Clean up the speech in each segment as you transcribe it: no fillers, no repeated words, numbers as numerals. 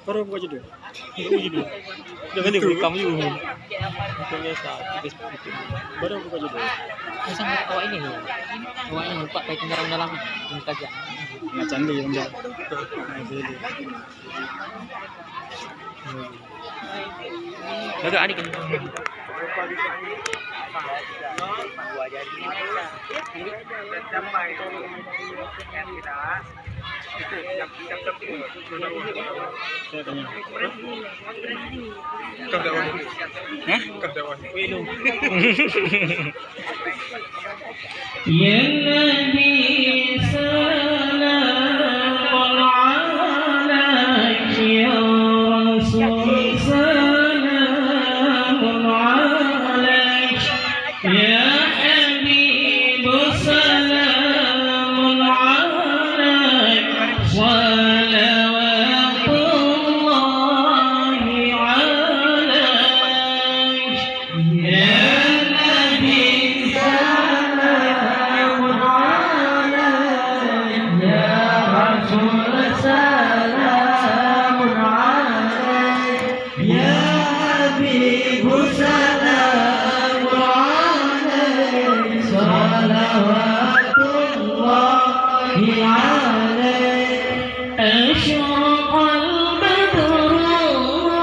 Baru buka judul. Udah ganti rekam juga. Bukan biasa. Baru buka judul. Sama awak ini loh. Awak ini lupa pakai kendaraan dalam. Ini saja. Nggak candi yang jauh. Baru adik ini. Saya tanya. Kerdawan. Hah? Kerdawan. Ya Nabi salam alaik ya Rasul salam alaik ya Habib salam alaik salawatullahi alaik ya Nabi أشرق البدر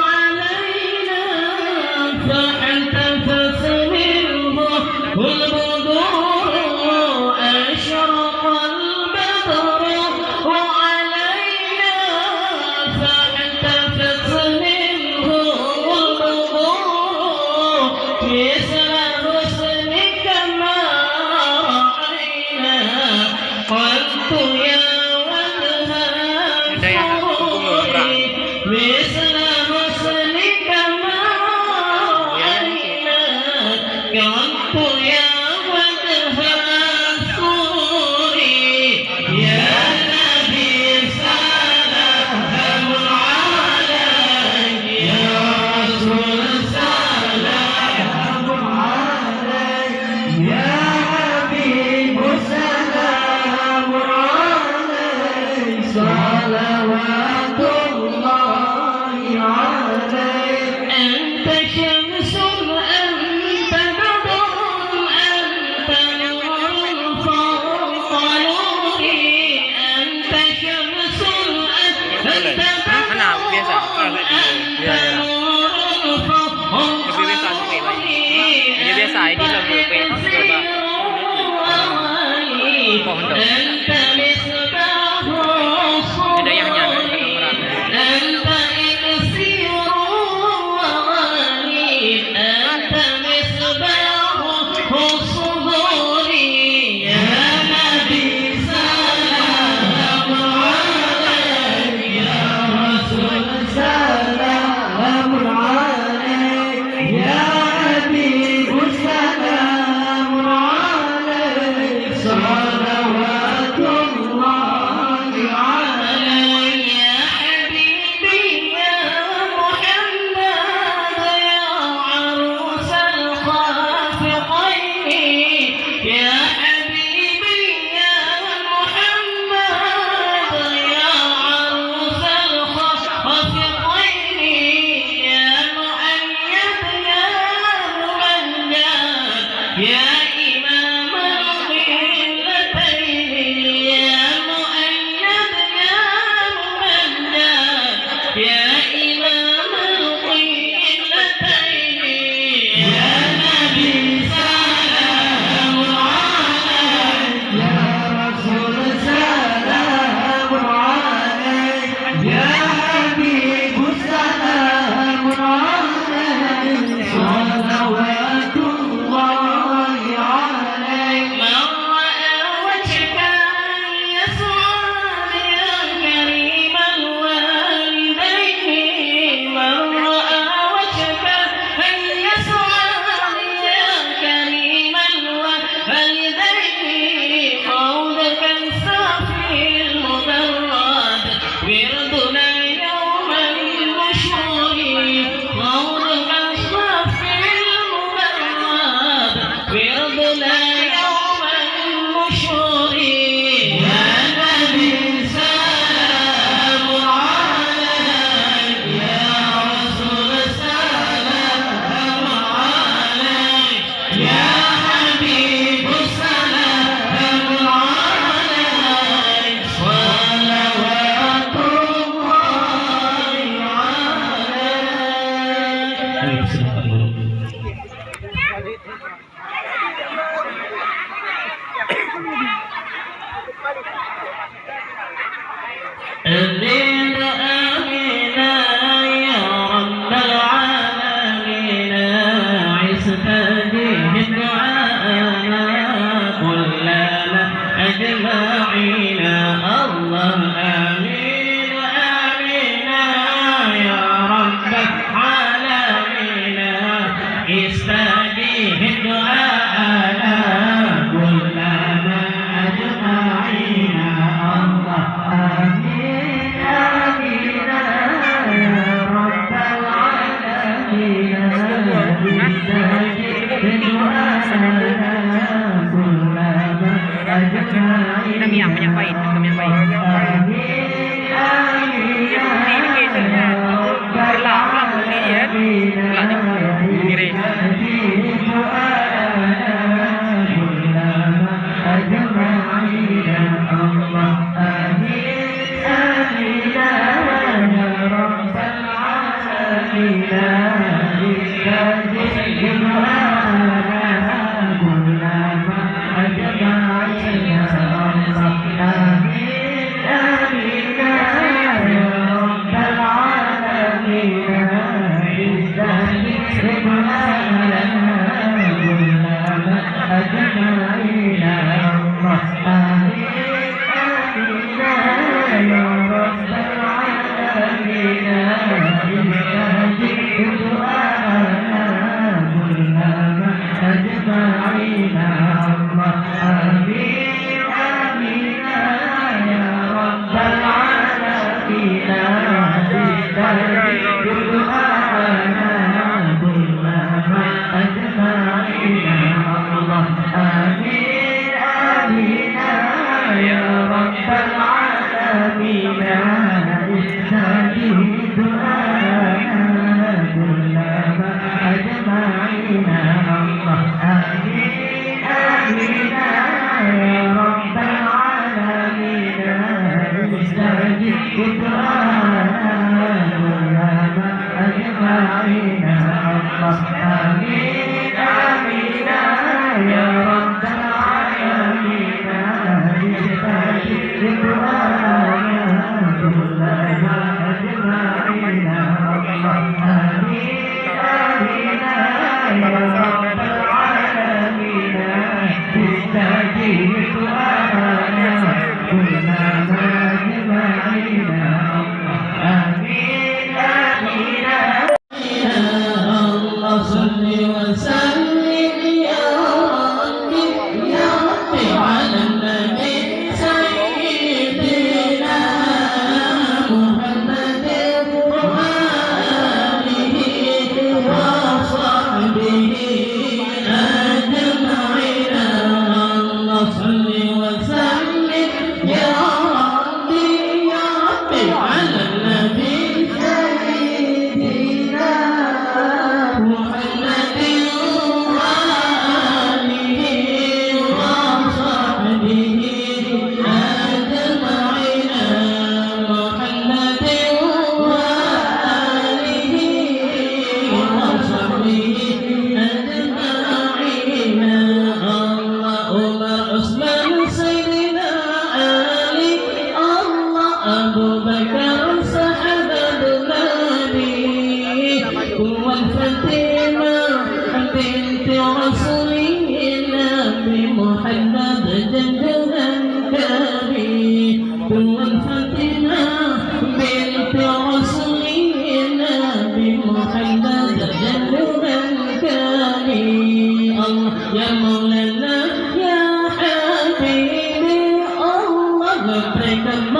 علينا فاحتفت منه البدور أشرق البدر علينا فاحتفت منه البدور مثل حسنك ما رأينا قد يا مثل حسنك ما رأينا قط يا وجه السوري يا نبي سلام عليك يا رسول سلام عليك يا حبيب سلام عليك صلوات أنت شمس أنت بدر أنت نور فوق نوري أنت شمس أنت بدر أنت نور فوق نوري أنت مصباح صبري أنت إكسير وغني أنت مصباح صبري يا نبي سلام عليك يا رسول سلام عليك يا حبيب سلام يا إمام القبلتين يا مؤيد يا ممجد يا إمام القبلتين يا نبي سلام عليك يا رسول سلام عليك يا حبيب سلام عليك صلوات الله عليك من رأى وجهك يسعى يا كريم الوالدين من رأى وجهك يسعى يا كريم الوالدين قولك الصافي المبرد وردنا يوم النشور قولك الصافي المبرد وردنا يوم النشور يا نبي سلام عليك يا رسول سلام عليك يا حبيب سلام عليك صلوات أمين آمنا يا رب العالمين عزتني دعاءنا كلنا أجمعين الله آمين آمنا يا رب العالمين استجيب دعاءنا كلنا أجمعين الله آمين آمين يا رب العالمين استجيب دعاءنا كلنا أجمعين Kami yang baik, kami yang baik. آمين dengan kami Tuan Fatimah binti Rasulina Nabi Muhammad dengan kami Allah ya Maulana ya Habibi Allah berikan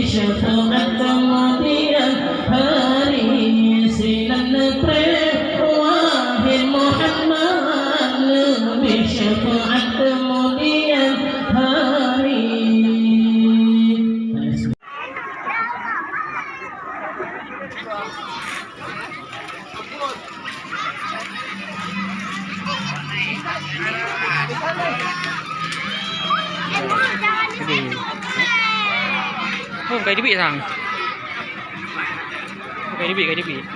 syafaat kemudian hari silam wahai Muhammad lebih syafaat kemudian hari. Oh, kayak dibik sang. Kayak dibik.